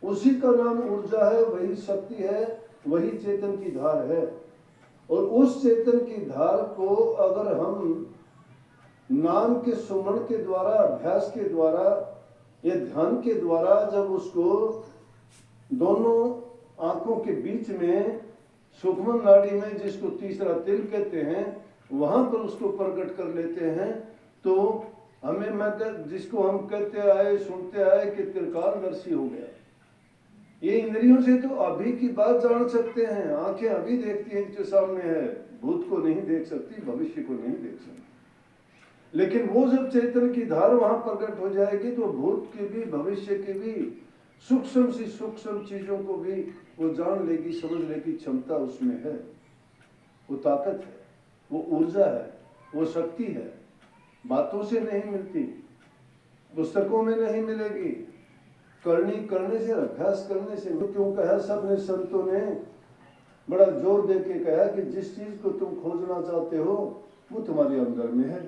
उसी का नाम ऊर्जा है, वही शक्ति है, वही चेतन की धार है। और उस चेतन की धार को अगर हम नाम के सुमन के द्वारा, अभ्यास के द्वारा या ध्यान के द्वारा जब उसको दोनों आंखों के बीच में सुखमन नाड़ी में, जिसको तीसरा तिल कहते हैं, वहां पर उसको प्रकट कर लेते हैं, तो हमें जिसको हम कहते आए सुनते आए कि त्रिकालदर्शी हो गया। ये इंद्रियों से तो अभी की बात जान सकते हैं, आंखें अभी देखती हैं जो सामने है, भूत को नहीं देख सकती, भविष्य को नहीं देख सकती। लेकिन वो जब चेतन की धार वहां प्रकट हो जाएगी तो भूत की भी, भविष्य की भी, सूक्ष्म सी सूक्ष्म चीजों को भी वो जान लेगी, समझने की क्षमता उसमें है। वो ताकत है, वो ऊर्जा है, वो शक्ति है। बातों से नहीं मिलती, पुस्तकों में नहीं मिलेगी, करने से, अभ्यास करने से। क्यों कहा सबने, संतों ने बड़ा जोर दे के कहा कि जिस चीज को तुम खोजना चाहते हो वो तुम्हारे अंदर में है,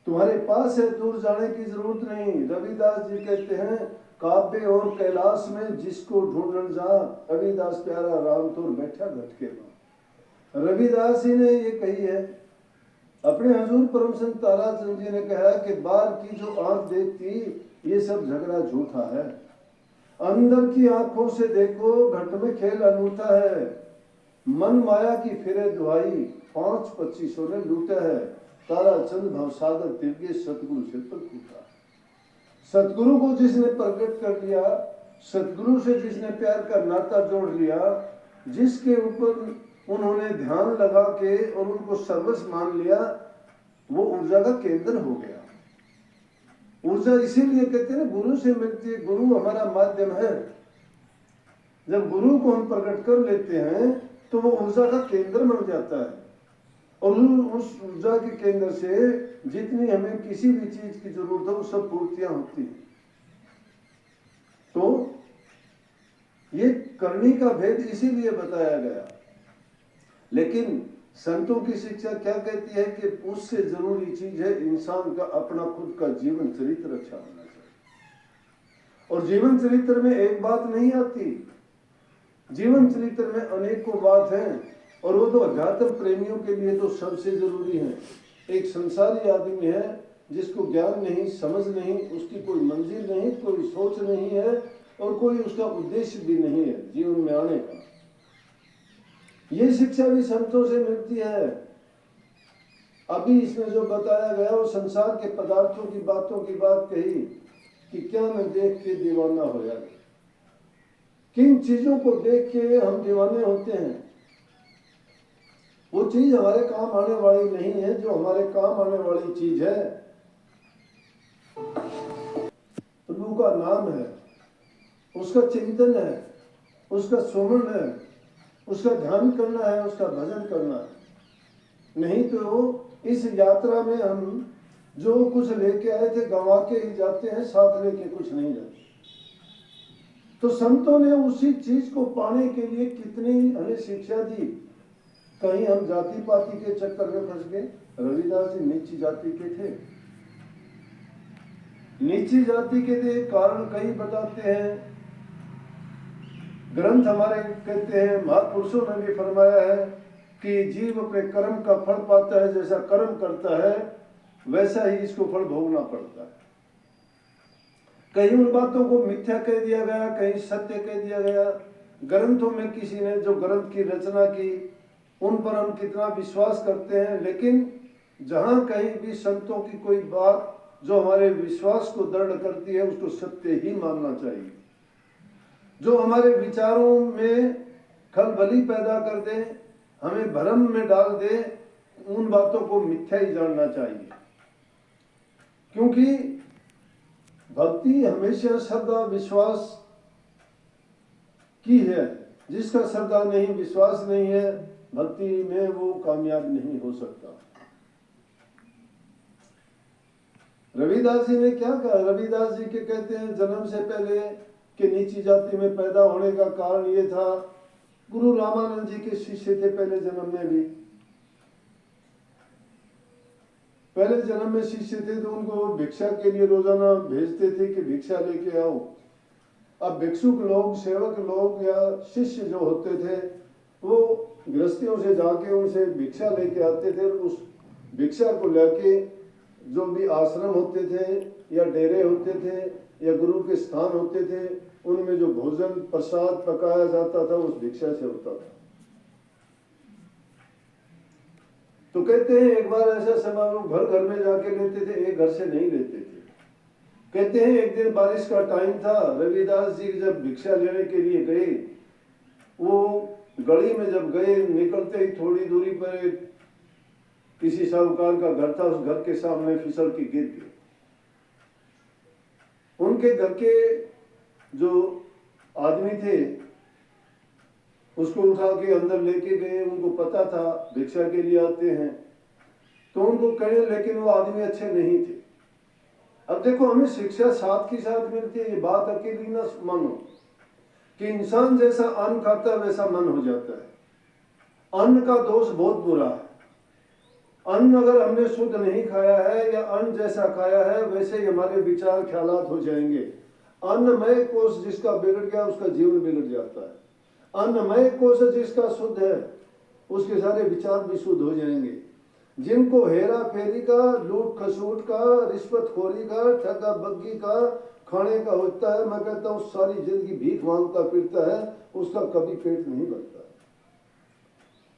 तुम्हारे पास है, दूर जाने की जरूरत नहीं। रविदास जी कहते हैं, काव्य और कैलाश में जिसको ढूंढन जा, रविदास प्यारा राम तो बैठा घटके में। रविदास जी ने ये कही है। अपने हजूर परम संत ताराचंद जी ने कहा कि बाहर की जो आंख देखती ये सब झगड़ा झूठा है, अंदर की आंखों से देखो घट में खेल अनूठा है। मन माया की फिरे दुहाई, 5-25 ने लूटा है। ताराचंद भवसागर तिरगे सतगुरु सिर पर फूटा। सतगुरु को जिसने प्रकट कर लिया, सतगुरु से जिसने प्यार का नाता जोड़ लिया, जिसके ऊपर उन्होंने ध्यान लगा के और उनको सर्वस्व मान लिया, वो ऊर्जा का केंद्र हो गया। ऊर्जा इसीलिए कहते हैं गुरु से मिलती है, गुरु हमारा माध्यम है। जब गुरु को हम प्रकट कर लेते हैं तो वो ऊर्जा का केंद्र बन जाता है, और उस ऊर्जा के केंद्र से जितनी हमें किसी भी चीज की जरूरत हो वो सब पूर्तियां होती हैं। तो ये करनी का भेद इसीलिए बताया गया। लेकिन संतों की शिक्षा क्या कहती है कि उससे जरूरी चीज है इंसान का अपना खुद का जीवन चरित्र अच्छा होना चाहिए। और जीवन चरित्र में एक बात नहीं आती, जीवन चरित्र में अनेकों बात हैं, और वो तो अध्यात्म प्रेमियों के लिए तो सबसे जरूरी है। एक संसारी आदमी है जिसको ज्ञान नहीं, समझ नहीं, उसकी कोई मंजिल नहीं, कोई सोच नहीं है, और कोई उसका उद्देश्य भी नहीं है जीवन में आने का। ये शिक्षा भी संतों से मिलती है। अभी इसमें जो बताया गया वो संसार के पदार्थों की बातों की बात कही कि क्या मैं देख के दीवाना हो जाए। किन चीजों को देख के हम दीवाने होते हैं? वो चीज हमारे काम आने वाली नहीं है। जो हमारे काम आने वाली चीज है प्रभु का नाम है, उसका चिंतन है, उसका सुमन है, उसका ध्यान करना है, उसका भजन करना है। नहीं तो इस यात्रा में हम जो कुछ लेके आए थे गंवा के ही जाते हैं, साथ लेके कुछ नहीं जाते। तो संतों ने उसी चीज को पाने के लिए कितनी हमें शिक्षा दी। कहीं हम जाति पाति के चक्कर में फंस गए। रविदास जी नीची जाति के थे, नीची जाति के थे, कारण कई बताते हैं, ग्रंथ हमारे कहते हैं, महापुरुषों ने भी फरमाया है कि जीव अपने कर्म का फल पाता है, जैसा कर्म करता है वैसा ही इसको फल भोगना पड़ता है। कहीं उन बातों को मिथ्या कह दिया गया, कहीं सत्य कह दिया गया। ग्रंथों में किसी ने जो ग्रंथ की रचना की उन पर हम कितना विश्वास करते हैं, लेकिन जहां कहीं भी संतों की कोई बात जो हमारे विश्वास को दृढ़ करती है उसको सत्य ही मानना चाहिए। जो हमारे विचारों में खलबली पैदा कर दे, हमें भ्रम में डाल दे, उन बातों को मिथ्या ही जानना चाहिए। क्योंकि भक्ति हमेशा श्रद्धा विश्वास की है। जिसका श्रद्धा नहीं, विश्वास नहीं है, भक्ति में वो कामयाब नहीं हो सकता। रविदास जी ने क्या कहा? रविदास जी के कहते हैं जन्म से पहले कि नीची जाति में पैदा होने का कारण ये था, गुरु रामानंद जी के शिष्य थे पहले जन्म में भी। पहले जन्म में शिष्य थे तो उनको भिक्षा के लिए रोजाना भेजते थे कि भिक्षा लेके आओ। अब भिक्षुक लोग, सेवक लोग या शिष्य जो होते थे वो गृहस्थियों से जाके उनसे भिक्षा लेके आते थे। उस भिक्षा को लेके जो भी आश्रम होते थे या डेरे होते थे या गुरु के स्थान होते थे उनमें जो भोजन प्रसाद पकाया जाता था उस भिक्षा से होता था। तो कहते हैं एक बार ऐसा समय लोग घर घर में जाके लेते थे, एक घर से नहीं लेते थे। कहते हैं एक दिन बारिश का टाइम था, रविदास जी जब भिक्षा लेने के लिए गए, वो गली में जब गए, निकलते ही थोड़ी दूरी पर किसी साहूकार का घर था, उस घर के सामने फिसल के गिर गए। उनके घर के जो आदमी थे उसको उठा के अंदर लेके गए। उनको पता था भिक्षा के लिए आते हैं, तो उनको कहे, लेकिन वो आदमी अच्छे नहीं थे। अब देखो, हमें शिक्षा साथ की साथ मिलती है। ये बात अकेली ना मानो कि इंसान जैसा अन्न खाता है वैसा मन हो जाता है। अन्न का दोष बहुत बुरा है। अन्न अगर हमने शुद्ध नहीं खाया है या अन्न जैसा खाया है वैसे ही हमारे विचार ख्यालात हो जाएंगे। अन्नमय कोश जिसका बिगड़ गया उसका जीवन बिगड़ जाता है। अन्नमय कोश जिसका शुद्ध है उसके सारे विचार भी शुद्ध हो जाएंगे। जिनको हेरा फेरी का, लूट खसूट का, रिश्वतखोरी का, ठगा बग्गी का खाने का होता है, मैं कहता हूँ सारी जिंदगी भीख मांगता फिरता है, उसका कभी पेट नहीं भरता।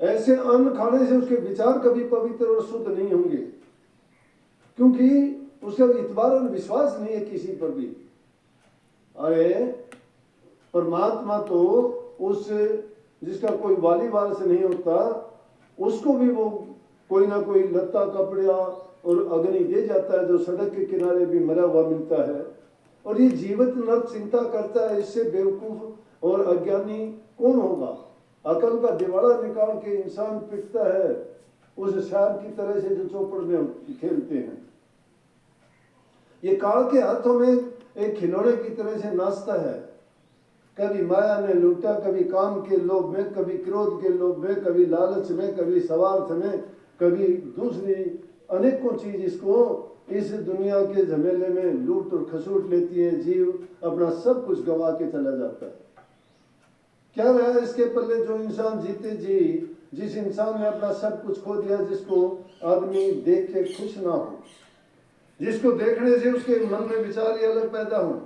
ऐसे अन्न खाने से उसके विचार कभी पवित्र और शुद्ध नहीं होंगे, क्योंकि उसका इतबार और विश्वास नहीं है किसी पर भी। अरे परमात्मा तो उस जिसका कोई वाली वारस नहीं होता उसको भी वो कोई ना कोई लत्ता कपड़ा और अग्नि दे जाता है, जो सड़क के किनारे भी मरा हुआ मिलता है। और ये जीवित नर चिंता करता है, इससे बेवकूफ और अज्ञानी कौन होगा। अकल का दिवाड़ा निकाल के इंसान पिटता है उस शायर की तरह से जो चौपड़ में खेलते हैं। ये काल के हाथों में एक खिलौने की तरह से नाचता है। कभी माया ने लूटा, कभी काम के लोभ में, कभी क्रोध के लोभ में, कभी लालच में, कभी स्वार्थ में, कभी दूसरी अनेकों चीज इसको इस दुनिया के झमेले में लूट और खसूट लेती है। जीव अपना सब कुछ गंवा के चला जाता है। क्या रहा इसके पल्ले? जो इंसान जीते जी, जिस इंसान ने अपना सब कुछ खो दिया, जिसको आदमी देख के खुश ना हो, जिसको देखने से उसके मन में विचार ही अलग पैदा हो।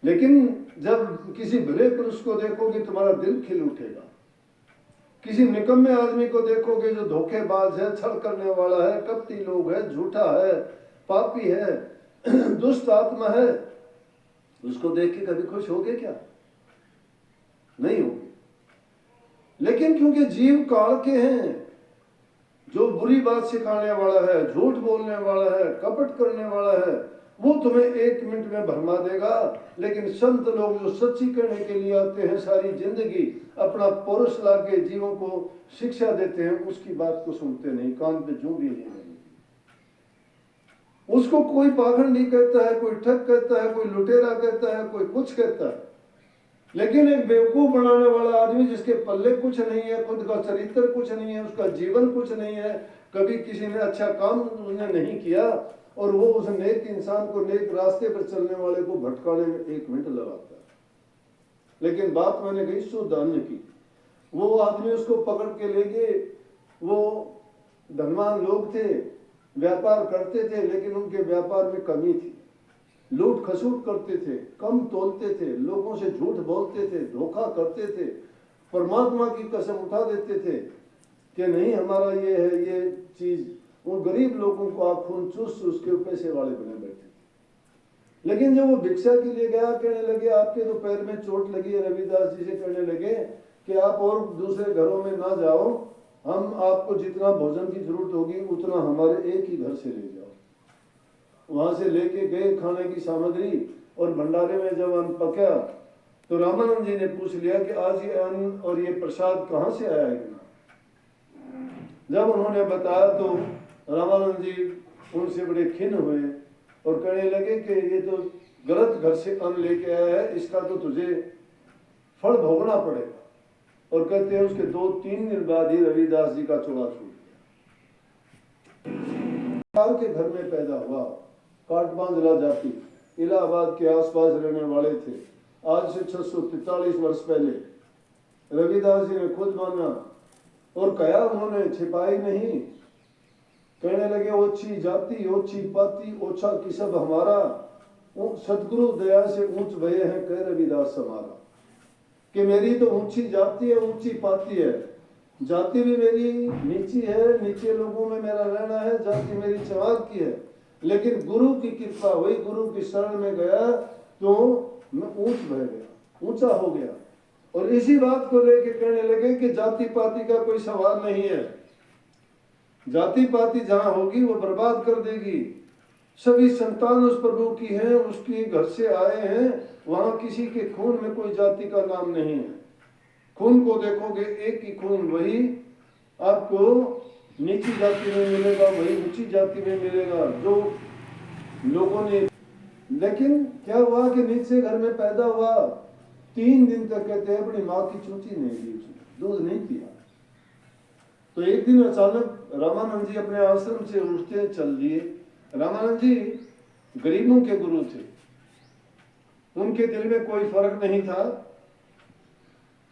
लेकिन जब किसी भले पुरुष को देखोगे तुम्हारा दिल खिल उठेगा। किसी निकम्मे आदमी को देखोगे जो धोखेबाज है, छल करने वाला है, कपटी लोग है, झूठा है, पापी है, दुष्ट आत्मा है, उसको देख के कभी खुश होगे क्या? नहीं होगे। लेकिन क्योंकि जीव काल के हैं, जो बुरी बात सिखाने वाला है, झूठ बोलने वाला है, कपट करने वाला है, वो तुम्हें एक मिनट में भरमा देगा। लेकिन संत लोग जो सच्ची करने के लिए आते हैं, सारी जिंदगी अपना पौरुष ला के जीवों को शिक्षा देते हैं, उसकी बात को सुनते नहीं, कान पे जूं भी नहीं लगती। उसको कोई पाखंड नहीं कहता है, कोई ठग कहता है, कोई लुटेरा कहता है, कोई कुछ कहता है। लेकिन एक बेवकूफ बनाने वाला आदमी जिसके पल्ले कुछ नहीं है, खुद का चरित्र कुछ नहीं है, उसका जीवन कुछ नहीं है, कभी किसी ने अच्छा काम उसने नहीं किया, और वो उस नेक इंसान को, नेक रास्ते पर चलने वाले को भटकाने में एक मिनट लगाता है। लेकिन बात मैंने कही शुद्ध अन्न की। वो आदमी उसको पकड़ के ले गए। वो धनवान लोग थे, व्यापार करते थे, लेकिन उनके व्यापार में कमी थी। लूट खसूट करते थे, कम तोलते थे, लोगों से झूठ बोलते थे, धोखा करते थे, परमात्मा की कसम उठा देते थे कि नहीं हमारा ये है, ये चीज। उन गरीब लोगों को आप खून चूस उसके पैसे वाले बने बैठे थे। लेकिन जब वो भिक्षा के लिए गया, कहने लगे आपके तो पैर में चोट लगी है। रविदास जी से कहने लगे कि आप और दूसरे घरों में ना जाओ, हम आपको जितना भोजन की जरूरत होगी उतना हमारे एक ही घर से ले जाओ। वहां से लेके गए खाने की सामग्री, और भंडारे में जब अन्न पका तो रामानंद जी ने पूछ लिया कि आज ये अन्न और ये प्रसाद कहाँ से आया है। जब उन्होंने बताया तो रामानंद जी उनसे बड़े खिन्न हुए और कहने लगे कि ये तो गलत घर से अन्न लेके आया है, इसका तो तुझे फल भोगना पड़ेगा। और कहते हैं उसके 2-3 दिन बाद ही रविदास जी का चोला छूट गया। के घर में पैदा हुआ, काटबांझला जाति, इलाहाबाद के आसपास रहने वाले थे। आज से 643 वर्ष पहले रविदास जी ने खुद माना और कहा, उन्होंने छिपाई नहीं। कहने लगे ओछी जाति ओछी पाती ओछा की सब हमारा, सतगुरु दया से ऊंच भये हैं कह रविदास हमारा। कि मेरी तो ऊंची जाति है ऊंची पाती है, जाति भी मेरी नीची है, नीचे लोगों में मेरा रहना है, जाति मेरी चमार की है, लेकिन गुरु की कृपा हुई, गुरु की शरण में गया तो मैं ऊंच भय गया, ऊंचा हो गया। और इसी बात को लेके कहने लगे कि जाति पाति का कोई सवाल नहीं है, जाति पाति जहां होगी वो बर्बाद कर देगी। सभी संतान उस प्रभु की हैं, उसके घर से आए हैं, वहां किसी के खून में कोई जाति का नाम नहीं है। खून को देखोगे एक ही खून, वही आपको नीची जाति में मिलेगा, वही ऊंची जाति में मिलेगा जो लोगों ने। लेकिन क्या हुआ कि नीचे घर में पैदा हुआ, 3 दिन तक कहते हैं अपनी माँ की चूंटी नहीं ली, दूध नहीं पिया। तो एक दिन अचानक रामानंद जी अपने आश्रम से उठते चल दिए। रामानंद जी गरीबों के गुरु थे, उनके दिल में कोई फर्क नहीं था।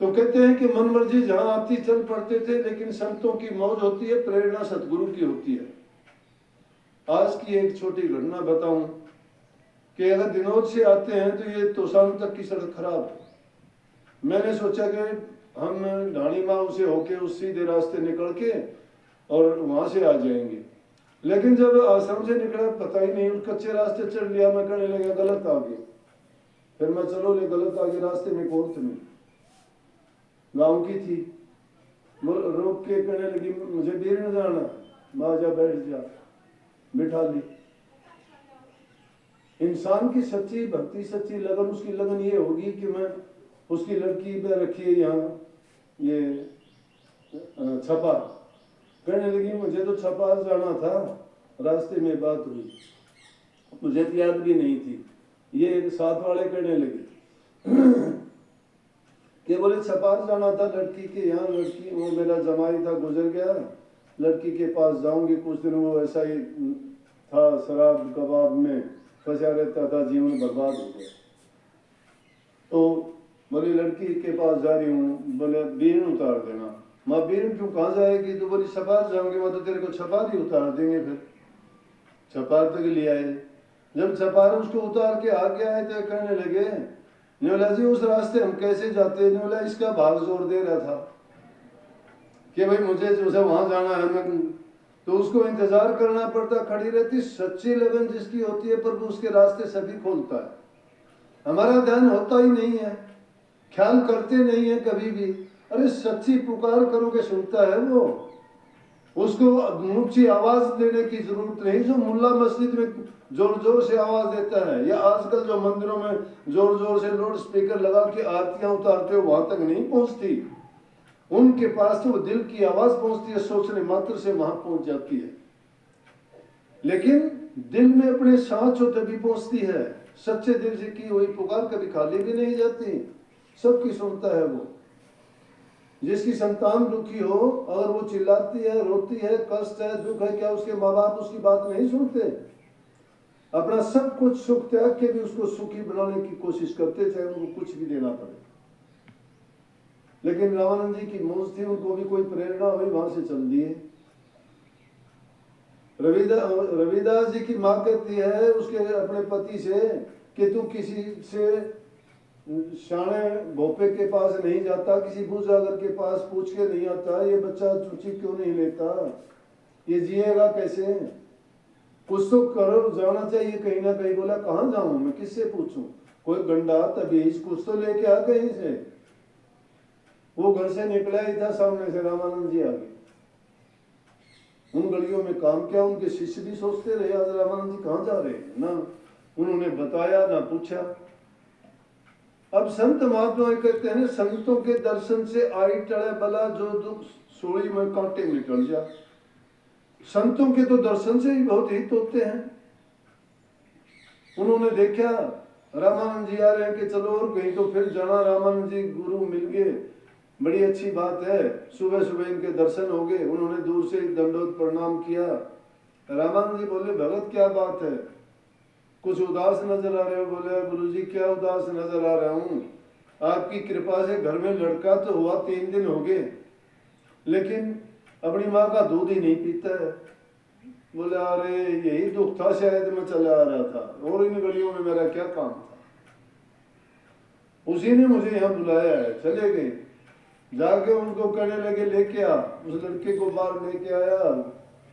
तो कहते हैं कि मन मर्जी जहां आती चल पड़ते थे, लेकिन संतों की मौज होती है, प्रेरणा सतगुरु की होती है। आज की एक छोटी घटना बताऊं कि अगर दिनोद से आते हैं तो ये तोशाम तक की सड़क खराब है। मैंने सोचा कि हम ढाणी माऊ से होके उस सीधे रास्ते निकल के और वहां से आ जाएंगे, लेकिन जब आश्रम से निकला पता ही नहीं, उस कच्चे रास्ते चढ़ लिया। मैं कहने लगा गलत आ गए, फिर मैं चलो ले गलत आ गए, रास्ते में कोर्ट में गाँव की थी, रोक के कहने लगी मुझे बीर न जाना, माँ जा बैठ जा, बिठा ली। इंसान की सच्ची भक्ति सच्ची लगन, उसकी लगन ये होगी कि मैं उसकी लड़की पे रखी यहाँ ये छपा, कहने लगी मुझे तो छपा जाना था, रास्ते में बात हुई, मुझे तो याद भी नहीं थी। ये साथ वाले कहने लगे कि बोले छपार जाना था लड़की के यहाँ, लड़की वो मेरा जमाई था गुजर गया, लड़की के पास जाऊंगी, कुछ दिन वो ऐसा ही था, शराब कबाब में फंसा रहता था, जीवन बर्बाद हो गया। तो बोली लड़की के पास जा रही हूँ, बोले बीन उतार देना। माँ बीन क्यों कहाँ जाएगी? तो बोली छपार जाऊंगी, मैं तो तेरे को छपार ही उतार देंगे। फिर छपार तक ले आए। जब छपार उसको उतार के आगे आए तो कहने लगे न्योला जी उस रास्ते हम कैसे जाते? न्योला इसका भाग जोर दे रहा था कि भाई मुझे जो है वहां जाना है, मैं तो उसको इंतजार करना पड़ता, खड़ी रहती। सच्ची लगन जिसकी होती है प्रभु उसके रास्ते सभी खोलता है। हमारा ध्यान होता ही नहीं है, ख्याल करते नहीं है कभी भी। अरे सच्ची पुकार करोगे सुनता है वो, उसको ऊंची आवाज देने की जरूरत नहीं। जो मुल्ला मस्जिद में जोर जोर से आवाज देता है, या आजकल जो मंदिरों में जोर जोर से लाउड स्पीकर लगा के आरतियां उतारते हो, वहां तक नहीं पहुंचती। उनके पास तो दिल की आवाज पहुंचती है, सोचने मात्र से वहां पहुंच जाती है। लेकिन दिल में अपने साथ हो तभी पहुंचती है। सच्चे दिल से की हुई पुकार कभी खाली भी नहीं जाती, सबकी सुनता है वो। जिसकी संतान दुखी हो, अगर वो चिल्लाती है, रोती है, कष्ट है, दुख है, क्या उसके माँ बाप उसकी बात नहीं सुनते? अपना सब कुछ सुख त्याग के भी उसको सुखी बनाने की कोशिश करते, चाहे उनको कुछ भी देना पड़े। लेकिन रामानंद जी की मौज थी, उनको भी कोई प्रेरणा हुई, वहां से चल दिए। रविदास जी की माँ कहती है उसके अपने पति से कि तू किसी से शाणे भोपे के पास नहीं जाता, किसी बुजुर्ग के पास पूछ के नहीं आता, ये बच्चा चूची क्यों नहीं लेता, ये जिएगा कैसे? कुछ तो करो, जाना चाहिए कहीं ना कहीं। बोला कहाँ जाऊं मैं, किससे पूछूं? कोई गंडा तबीज कुछ तो लेके आ कहीं से। वो घर से निकला ही था, सामने से रामानंद जी आ गए। उन गलियों में काम क्या, उनके शिष्य भी सोचते रहे आज रामानंद जी कहाँ जा रहे हैं, ना उन्होंने बताया ना पूछा। अब संत महात्मा कहते हैं संतों के दर्शन से आई टले बला, जो दुख सोई में कांटे में टल जा। संतों के तो दर्शन से ही बहुत हित होते हैं। उन्होंने देखा रामानंद जी आ रहे हैं कि चलो और कहीं तो फिर जाना, रामानंद जी गुरु मिल गए, बड़ी अच्छी बात है। सुबह सुबह इनके दर्शन हो गए, उन्होंने दूर से दंडोत प्रणाम किया। रामानंद जी बोले भगत क्या बात है, कुछ उदास नजर आ रहे हो। बोले गुरुजी क्या उदास नजर आ रहा हूँ, आपकी कृपा से घर में लड़का तो हुआ, 3 दिन हो गए, लेकिन अपनी माँ का दूध ही नहीं पीता है। बोले अरे यही दुख था, शायद मैं चला आ रहा था, और इन गलियों में मेरा क्या काम था। उसी ने मुझे यहाँ बुलाया है। चले गए, जाके उनको कहने लगे लेके आ। उस लड़के को बाहर लेके आया,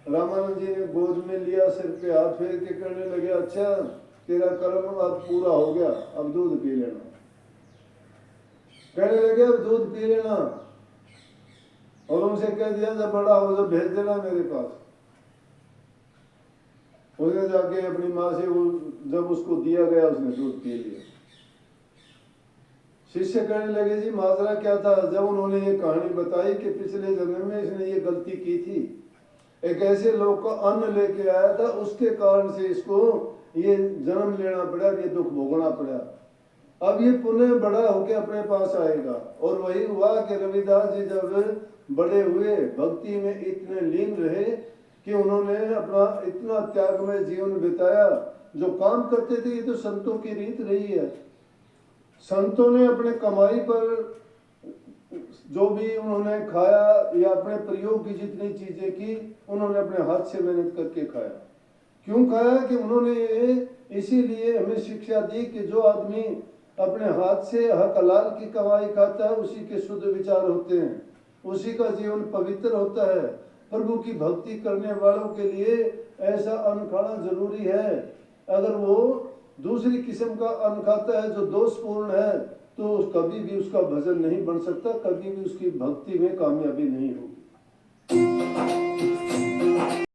रामानंद जी ने गोद में लिया, सिर पे हाथ फेर के कहने लगे अच्छा तेरा कर्म अब पूरा हो गया, अब दूध पी लेना। कहने लगे अब दूध पी लेना, और उनसे कह दिया जब बड़ा हो तो भेज देना मेरे पास। उसने जाके अपनी माँ से वो जब उसको दिया गया उसने दूध पी लिया। शिष्य कहने लगे जी माजरा क्या था। जब उन्होंने ये कहानी बताई कि पिछले जन्म में इसने ये गलती की थी, एक ऐसे लोग का अन्न लेके आया था, उसके कारण से इसको ये जन्म लेना पड़ा, ये दुख भोगना पड़ा। अब ये पुनः बड़ा होके अपने पास आएगा। और वही हुआ कि रविदास जी जब बड़े हुए, भक्ति में इतने लीन रहे कि उन्होंने अपना इतना त्यागमय जीवन बिताया। जो काम करते थे ये तो संतों की रीत रही है। संतों ने अपने कमाई पर जो भी उन्होंने खाया या अपने प्रयोग की जितनी चीजें की, उन्होंने अपने हाथ से मेहनत करके खाया। क्यों खाया कि उन्होंने इसीलिए हमें शिक्षा दी कि जो आदमी अपने हाथ से हक हलाल की कमाई खाता है उसी के शुद्ध विचार होते हैं, उसी का जीवन पवित्र होता है। प्रभु की भक्ति करने वालों के लिए ऐसा अन्न खाना जरूरी है। अगर वो दूसरी किस्म का अन्न खाता है जो दोषपूर्ण है, तो कभी भी उसका भजन नहीं बन सकता, कभी भी उसकी भक्ति में कामयाबी नहीं होगी।